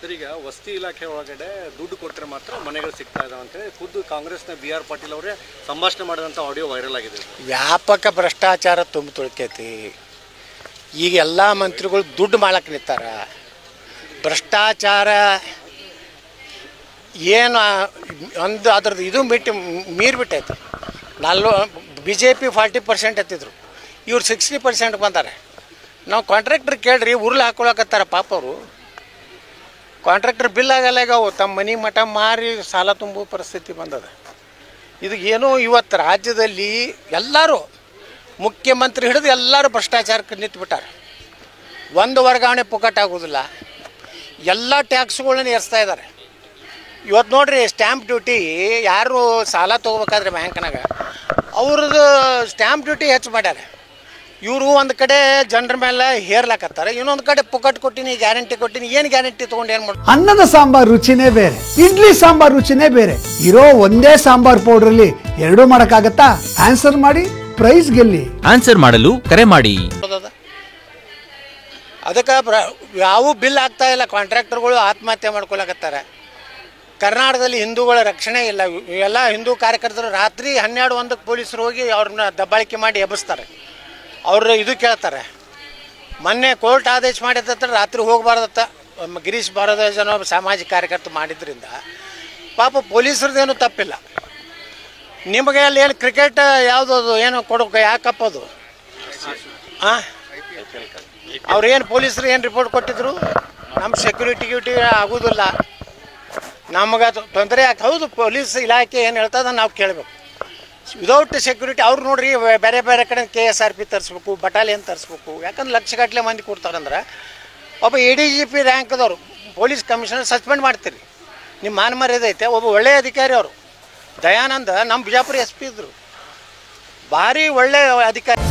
Sir, ಈಗ ವಸತಿ ಇಲಾಖೆ ಒಳಗಡೆ ದುಡ್ಡು ಕೊಟ್ಟರೆ ಮಾತ್ರ ಮನೆಗಳು ಸಿಗ್ತಾ ಇದಾವೆ ಅಂತೇಳಿ ಖುದ್ದು ಕಾಂಗ್ರೆಸ್ನ ಬಿ ಆರ್ ಪಾಟೀಲ್ ಅವರೇ ಸಂಭಾಷಣೆ ಮಾಡಿದಂಥ ಆಡಿಯೋ ವೈರಲ್ ಆಗಿದೆ. ವ್ಯಾಪಕ ಭ್ರಷ್ಟಾಚಾರ ತುಂಬ ತುಳ್ಕೈತಿ. ಈಗ ಎಲ್ಲ ಮಂತ್ರಿಗಳು ದುಡ್ಡು ಮಾಡಕ್ಕೆ ನಿಂತಾರ. ಭ್ರಷ್ಟಾಚಾರ ಏನು ಒಂದು ಅದ್ರದ್ದು ಇದು ಮೀರಿಬಿಟ್ಟೈತೆ. BJP 40% ಎತ್ತಿದ್ರು, ಇವ್ರು 60% ಬಂದಾರೆ. ನಾವು ಕಾಂಟ್ರಾಕ್ಟ್ರ್ ಕೇಳ್ರಿ, ಉರುಳು ಹಾಕೊಳಕತ್ತಾರ ಪಾಪ ಅವರು. ಕಾಂಟ್ರಾಕ್ಟರ್ ಬಿಲ್ ಆಗಲ್ಲ, ಈಗ ಅವು ತಮ್ಮ ಮನೆ ಮಠ ಮಾರಿ ಸಾಲ ತುಂಬೋ ಪರಿಸ್ಥಿತಿ ಬಂದದ. ಇದು ಏನೋ ಇವತ್ತು ರಾಜ್ಯದಲ್ಲಿ ಎಲ್ಲರೂ ಮುಖ್ಯಮಂತ್ರಿ ಹಿಡಿದು ಎಲ್ಲರೂ ಭ್ರಷ್ಟಾಚಾರಕ್ಕೆ ನಿಂತುಬಿಟ್ಟಾರೆ. ಒಂದು ವರ್ಗಾವಣೆ ಪುಕ್ಕಟ್ ಆಗೋದಿಲ್ಲ, ಎಲ್ಲ ಟ್ಯಾಕ್ಸ್ಗಳನ್ನ ಏರಿಸ್ತಾ ಇದ್ದಾರೆ. ಇವತ್ತು ನೋಡ್ರಿ, ಸ್ಟ್ಯಾಂಪ್ ಡ್ಯೂಟಿ ಯಾರು ಸಾಲ ತೊಗೋಬೇಕಾದ್ರೆ ಬ್ಯಾಂಕ್ನಾಗ ಅವ್ರದ್ದು ಸ್ಟ್ಯಾಂಪ್ ಡ್ಯೂಟಿ ಹೆಚ್ಚು ಮಾಡ್ಯಾರ. ಇವರು ಒಂದು ಕಡೆ ಜನರ ಮೇಲೆ ಹೇರ್ಲಾಕತ್ತಾರೆ, ಇನ್ನೊಂದು ಕಡೆ ಪುಕ್ಕಟ್ ಕೊಟ್ಟಿನಿ, ಗ್ಯಾರಂಟಿ ಕೊಟ್ಟಿನಿ. ಏನು ಗ್ಯಾರಂಟಿ ತೊಗೊಂಡು ಏನು ಮಾಡಿ? ಅನ್ನದ ಸಾಂಬಾರ್ ರುಚಿನೇ ಬೇರೆ, ಇಡ್ಲಿ ಸಾಂಬಾರ್ ರುಚಿನೇ ಬೇರೆ. ಇರೋ ಒಂದೇ ಸಾಂಬಾರ್ ಪೌಡ್ರಲ್ಲಿ ಎರಡೂ ಮಾಡಕ್ಕಾಗತ್ತಾ? ಆನ್ಸರ್ ಮಾಡಿ, ಪ್ರೈಸ್ ಗೆಲ್ಲಿ. ಆನ್ಸರ್ ಮಾಡಲು ಕರೆ ಮಾಡಿ. ಅದಕ್ಕೆ ಯಾವ ಬಿಲ್ ಆಗ್ತಾ ಇಲ್ಲ. ಕಾಂಟ್ರಾಕ್ಟರ್ಗಳು ಆತ್ಮಹತ್ಯೆ ಮಾಡ್ಕೊಳಕತ್ತಾರೆ. ಕರ್ನಾಟಕದಲ್ಲಿ ಹಿಂದೂಗಳ ರಕ್ಷಣೆ ಇಲ್ಲ. ಎಲ್ಲ ಹಿಂದೂ ಕಾರ್ಯಕರ್ತರು ರಾತ್ರಿ 12-1ಕ್ಕೆ ಪೊಲೀಸರು ಹೋಗಿ ಅವ್ರನ್ನ ದಬ್ಬಾಳಿಕೆ ಮಾಡಿ ಎಬ್ಬಿಸ್ತಾರೆ. ಅವರು ಇದು ಕೇಳ್ತಾರೆ. ಮೊನ್ನೆ ಕೋರ್ಟ್ ಆದೇಶ ಮಾಡಿದ ರಾತ್ರಿ ಹೋಗಬಾರ್ದತ್ತ. ಗಿರೀಶ್ ಭಾರದ್ವಾಜನೋ ಸಾಮಾಜಿಕ ಕಾರ್ಯಕರ್ತರು ಮಾಡಿದ್ರಿಂದ ಪಾಪ ಪೊಲೀಸರದ್ದೇನು ತಪ್ಪಿಲ್ಲ. ನಿಮಗೆ ಅಲ್ಲಿ ಏನು ಕ್ರಿಕೆಟ್ ಯಾವುದದು ಏನು ಕೊಡೋಕೆ ಯಾಕಪ್ಪದು? ಹಾಂ, ಅವ್ರೇನು ಪೊಲೀಸರು ಏನು ರಿಪೋರ್ಟ್ ಕೊಟ್ಟಿದ್ರು? ನಮ್ಮ ಸೆಕ್ಯೂರಿಟಿ ಆಗೋದಿಲ್ಲ, ನಮಗೆ ತೊಂದರೆ ಯಾಕೆ? ಹೌದು, ಪೊಲೀಸ್ ಇಲಾಖೆ ಏನು ಹೇಳ್ತದ ನಾವು ಕೇಳಬೇಕು. ವಿದೌಟ್ ಸೆಕ್ಯೂರಿಟಿ ಅವ್ರು ನೋಡ್ರಿ, ಬೇರೆ ಬೇರೆ ಕಡೆ KSRP ತರಿಸ್ಬೇಕು, ಬಟಾಲಿಯನ್ ತರಿಸ್ಬೇಕು. ಯಾಕಂದ್ರೆ ಲಕ್ಷಗಟ್ಟಲೆ ಮಂದಿ ಕೊಡ್ತಾರಂದ್ರೆ ಒಬ್ಬ ADGP ರ್ಯಾಂಕ್ದವರು ಪೊಲೀಸ್ ಕಮಿಷನರ್ ಸಸ್ಪೆಂಡ್ ಮಾಡ್ತೀರಿ. ನಿಮ್ಮ ಮಾನ ಮರ್ಯಾದೆ ಐತೆ. ಒಬ್ಬ ಒಳ್ಳೆಯ ಅಧಿಕಾರಿ ಅವರು ದಯಾನಂದ ನಮ್ಮ ಬಿಜಾಪುರ SP ಇದ್ದರು, ಭಾರಿ ಒಳ್ಳೆಯ ಅಧಿಕಾರಿ.